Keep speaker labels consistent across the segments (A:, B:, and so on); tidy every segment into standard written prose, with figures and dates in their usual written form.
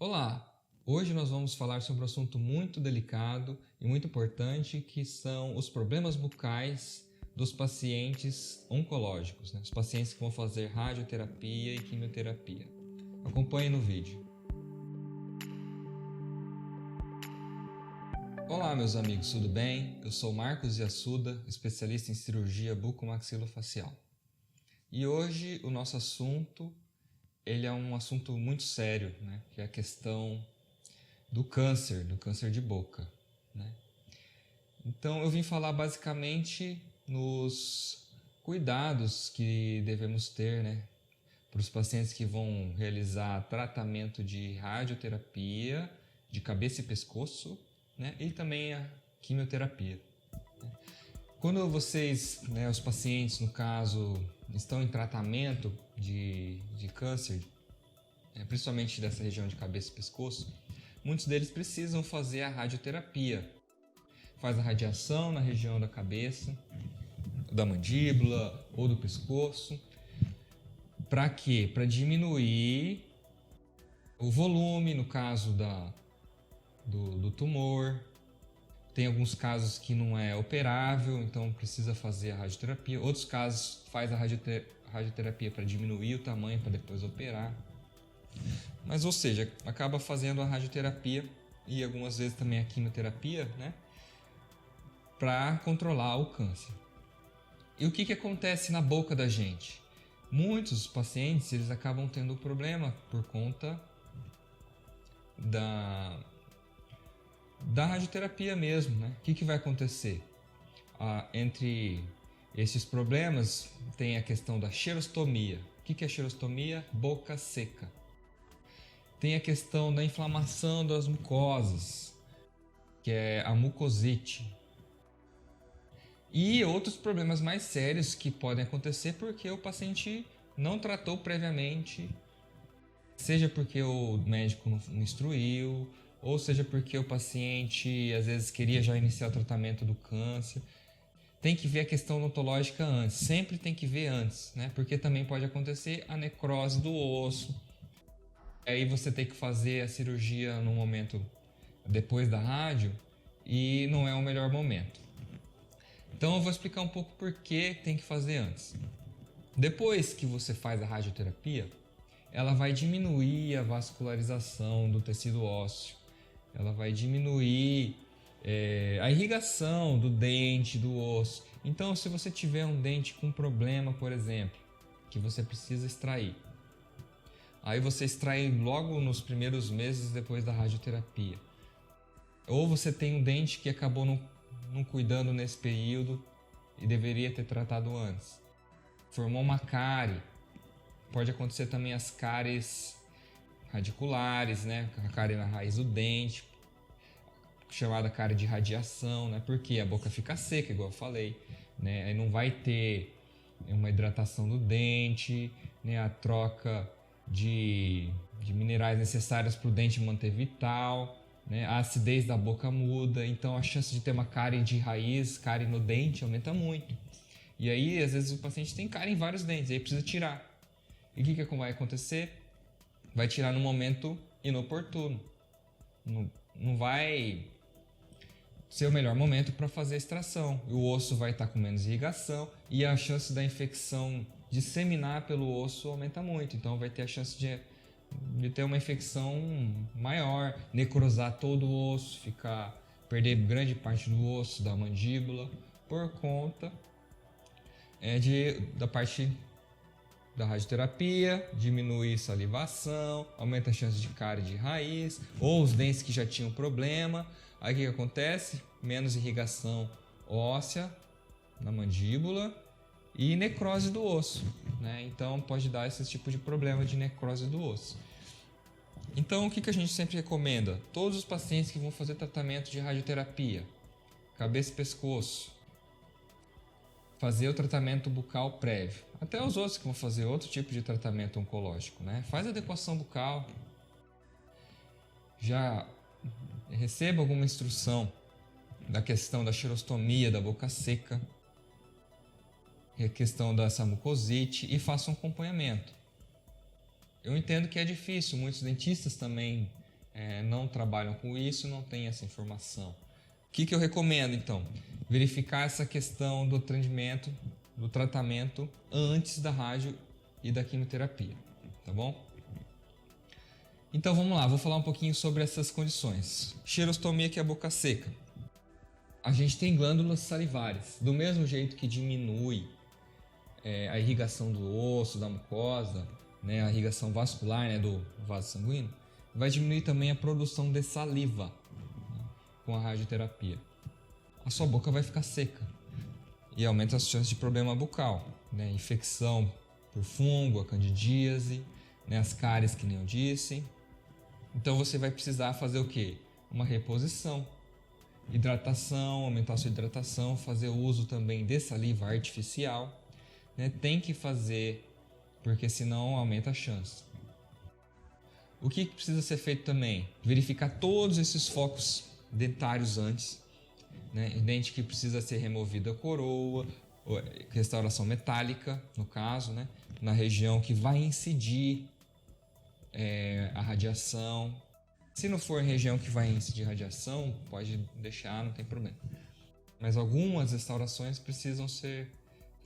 A: Olá! Hoje nós vamos falar sobre um assunto muito delicado e muito importante, que são os problemas bucais dos pacientes oncológicos, os pacientes que vão fazer radioterapia e quimioterapia. Acompanhe no vídeo. Olá, meus amigos, tudo bem? Eu sou Marcos Yassuda, especialista em cirurgia bucomaxilofacial. E hoje o nosso assunto é um assunto muito sério, que é a questão do câncer de boca. Então eu vim falar basicamente nos cuidados que devemos ter para os pacientes que vão realizar tratamento de radioterapia de cabeça e pescoço, e também a quimioterapia. Quando vocês, os pacientes no caso, estão em tratamento de câncer, principalmente dessa região de cabeça e pescoço, muitos deles precisam fazer a radioterapia. Faz a radiação na região da cabeça, da mandíbula ou do pescoço. Para quê? Para diminuir o volume, no caso do tumor. Tem alguns casos que não é operável, então precisa fazer a radioterapia. Outros casos faz a radioterapia para diminuir o tamanho, para depois operar. Mas, ou seja, acaba fazendo a radioterapia e algumas vezes também a quimioterapia, para controlar o câncer. E o que acontece na boca da gente? Muitos pacientes eles acabam tendo problema por conta da radioterapia mesmo. O que vai acontecer? Entre esses problemas tem a questão da xerostomia. O que é xerostomia? Boca seca. Tem a questão da inflamação das mucosas, que é a mucosite. E outros problemas mais sérios que podem acontecer porque o paciente não tratou previamente, seja porque o médico não instruiu, ou seja porque o paciente às vezes queria já iniciar o tratamento do câncer. Tem que ver a questão odontológica antes, sempre tem que ver antes, porque também pode acontecer a necrose do osso. Aí você tem que fazer a cirurgia no momento depois da rádio e não é o melhor momento. Então eu vou explicar um pouco por que tem que fazer antes. Depois que você faz a radioterapia, ela vai diminuir a vascularização do tecido ósseo, ela vai diminuir a irrigação do dente, do osso. Então, se você tiver um dente com problema, por exemplo, que você precisa extrair, aí você extrai logo nos primeiros meses depois da radioterapia. Ou você tem um dente que acabou não cuidando nesse período e deveria ter tratado antes. Formou uma cárie. Pode acontecer também as cáries radiculares, a cárie na raiz do dente, chamada cárie de radiação, porque a boca fica seca, igual eu falei, aí não vai ter uma hidratação do dente, a troca de minerais necessários para o dente manter vital, a acidez da boca muda, então a chance de ter uma cárie de raiz, cárie no dente, aumenta muito. E aí, às vezes, o paciente tem cárie em vários dentes, aí precisa tirar. E o que vai acontecer? Vai tirar no momento inoportuno. Não vai ser o melhor momento para fazer a extração. O osso vai estar com menos irrigação e a chance da infecção disseminar pelo osso aumenta muito. Então vai ter a chance de ter uma infecção maior, necrosar todo o osso, perder grande parte do osso da mandíbula por conta da parte da radioterapia, diminui salivação, aumenta a chance de cárie de raiz, ou os dentes que já tinham problema. Aí o que acontece? Menos irrigação óssea na mandíbula e necrose do osso. Então pode dar esse tipo de problema de necrose do osso. Então o que a gente sempre recomenda? Todos os pacientes que vão fazer tratamento de radioterapia, cabeça e pescoço, fazer o tratamento bucal prévio. Até os outros que vão fazer outro tipo de tratamento oncológico, faz adequação bucal. Já receba alguma instrução da questão da xerostomia, da boca seca, a questão dessa mucosite e faça um acompanhamento. Eu entendo que é difícil, muitos dentistas também não trabalham com isso, não têm essa informação. O que eu recomendo, então? Verificar essa questão do tratamento antes da rádio e da quimioterapia, tá bom? Então vamos lá, vou falar um pouquinho sobre essas condições. Xerostomia, que é a boca seca. A gente tem glândulas salivares. Do mesmo jeito que diminui a irrigação do osso, da mucosa, né, a irrigação vascular, né, do vaso sanguíneo, vai diminuir também a produção de saliva, né, com a radioterapia. A sua boca vai ficar seca e aumenta as chances de problema bucal, né, infecção por fungo, a candidíase, né, as cáries, que nem eu disse. Então você vai precisar fazer o quê? Uma reposição, hidratação, aumentar a sua hidratação, fazer uso também de saliva artificial, né? Tem que fazer, porque senão aumenta a chance. O que precisa ser feito também? Verificar todos esses focos dentários antes, né? Dente que precisa ser removida a coroa, restauração metálica, no caso, né? Na região que vai incidir a radiação. Se não for em região que vai incidir radiação, pode deixar, não tem problema. Mas algumas restaurações precisam ser,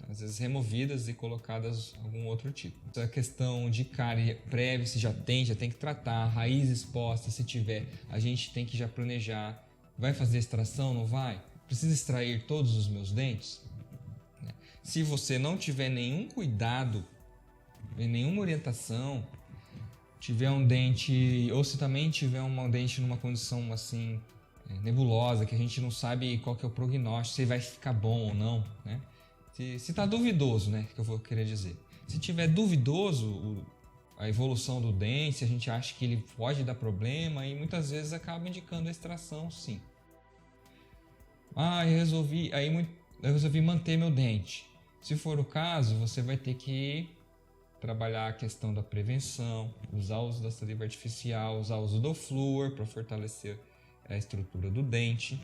A: às vezes, removidas e colocadas algum outro tipo. Essa questão de cárie prévia, se já tem que tratar. Raiz exposta, se tiver, a gente tem que já planejar. Vai fazer extração, não vai? Precisa extrair todos os meus dentes? Se você não tiver nenhum cuidado, nenhuma orientação, tiver um dente, ou se também tiver um dente numa condição assim nebulosa, que a gente não sabe qual que é o prognóstico, se vai ficar bom ou não, né? Se está duvidoso, né, que eu vou querer dizer. Se tiver duvidoso a evolução do dente, se a gente acha que ele pode dar problema, e muitas vezes acaba indicando a extração, sim. Eu resolvi manter meu dente. Se for o caso, você vai ter que trabalhar a questão da prevenção, usar o uso da saliva artificial, usar o uso do flúor para fortalecer a estrutura do dente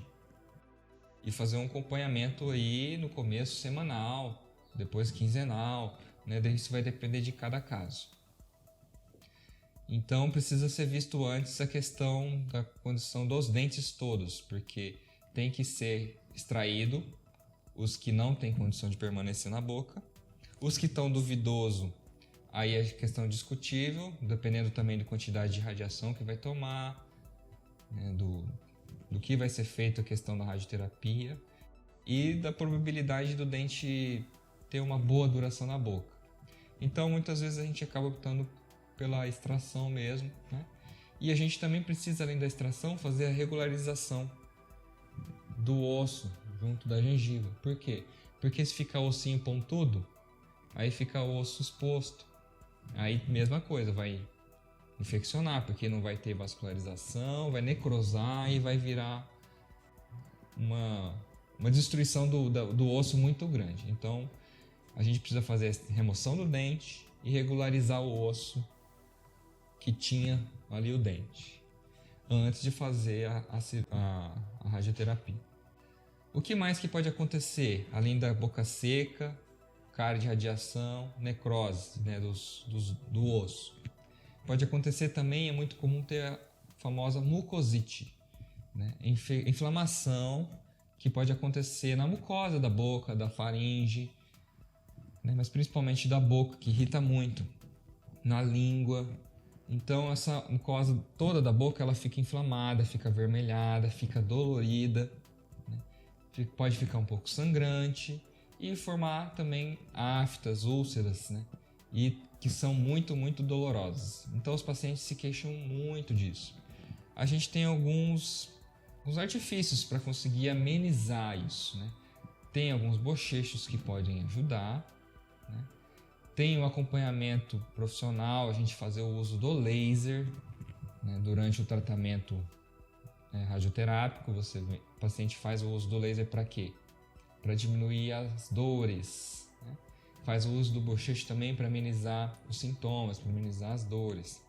A: e fazer um acompanhamento aí no começo semanal, depois quinzenal, né? Isso vai depender de cada caso. Então precisa ser visto antes a questão da condição dos dentes todos, porque tem que ser extraído os que não têm condição de permanecer na boca, os que estão duvidoso. Aí é questão discutível, dependendo também da quantidade de radiação que vai tomar, né, do que vai ser feito a questão da radioterapia e da probabilidade do dente ter uma boa duração na boca. Então, muitas vezes a gente acaba optando pela extração mesmo, né? E a gente também precisa, além da extração, fazer a regularização do osso junto da gengiva. Por quê? Porque se ficar ossinho pontudo, aí fica o osso exposto. Aí, mesma coisa, vai infeccionar, porque não vai ter vascularização, vai necrosar e vai virar uma destruição do osso muito grande. Então, a gente precisa fazer a remoção do dente e regularizar o osso que tinha ali o dente, antes de fazer a radioterapia. O que mais que pode acontecer, além da boca seca, cárie de radiação, necrose, né, do osso? Pode acontecer também, é muito comum ter a famosa mucosite, né, inflamação que pode acontecer na mucosa da boca, da faringe, né, mas principalmente da boca, que irrita muito, na língua. Então essa mucosa toda da boca ela fica inflamada, fica avermelhada, fica dolorida, né, pode ficar um pouco sangrante e formar também aftas, úlceras, né? E que são muito, muito dolorosas. Então os pacientes se queixam muito disso. A gente tem alguns artifícios para conseguir amenizar isso, né? Tem alguns bochechos que podem ajudar, né? Tem um acompanhamento profissional, a gente fazer o uso do laser, né? Durante o tratamento radioterápico, o paciente faz o uso do laser para quê? Para diminuir as dores, né? Faz o uso do bochecho também para amenizar os sintomas, para amenizar as dores.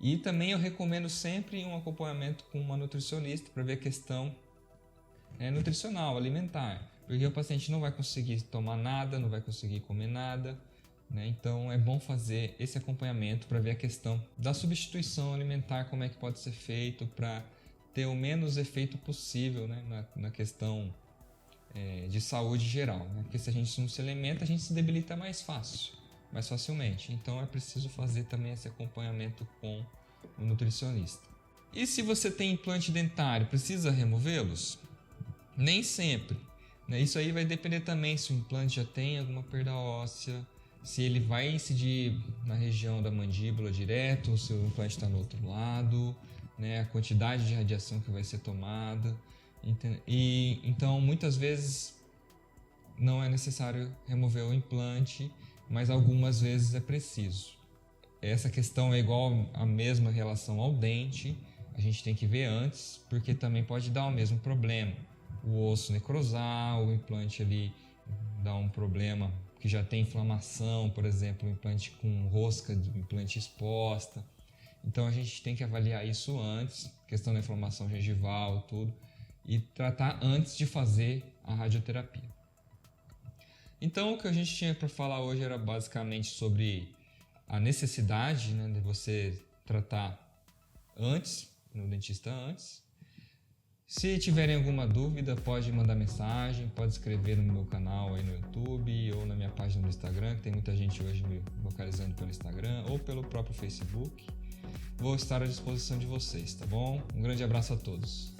A: E também eu recomendo sempre um acompanhamento com uma nutricionista para ver a questão nutricional, alimentar, porque o paciente não vai conseguir tomar nada, não vai conseguir comer nada, né? Então é bom fazer esse acompanhamento para ver a questão da substituição alimentar, como é que pode ser feito para ter o menos efeito possível, né? na questão de saúde geral, né? Porque se a gente não se alimenta, a gente se debilita mais facilmente. Então é preciso fazer também esse acompanhamento com o nutricionista. E se você tem implante dentário, precisa removê-los? Nem sempre, né? Isso aí vai depender também se o implante já tem alguma perda óssea, se ele vai incidir na região da mandíbula direto, ou se o implante está no outro lado, né? A quantidade de radiação que vai ser tomada. Então, muitas vezes não é necessário remover o implante, mas algumas vezes é preciso. Essa questão é igual a mesma relação ao dente, a gente tem que ver antes, porque também pode dar o mesmo problema. O osso necrosar, o implante ali dá um problema que já tem inflamação, por exemplo, o implante com rosca de implante exposta. Então a gente tem que avaliar isso antes, questão da inflamação gengival, tudo, e tratar antes de fazer a radioterapia. Então o que a gente tinha para falar hoje era basicamente sobre a necessidade, né, de você tratar antes, no dentista antes. Se tiverem alguma dúvida, pode mandar mensagem, pode escrever no meu canal aí no YouTube ou na minha página no Instagram, que tem muita gente hoje me localizando pelo Instagram ou pelo próprio Facebook. Vou estar à disposição de vocês, tá bom? Um grande abraço a todos.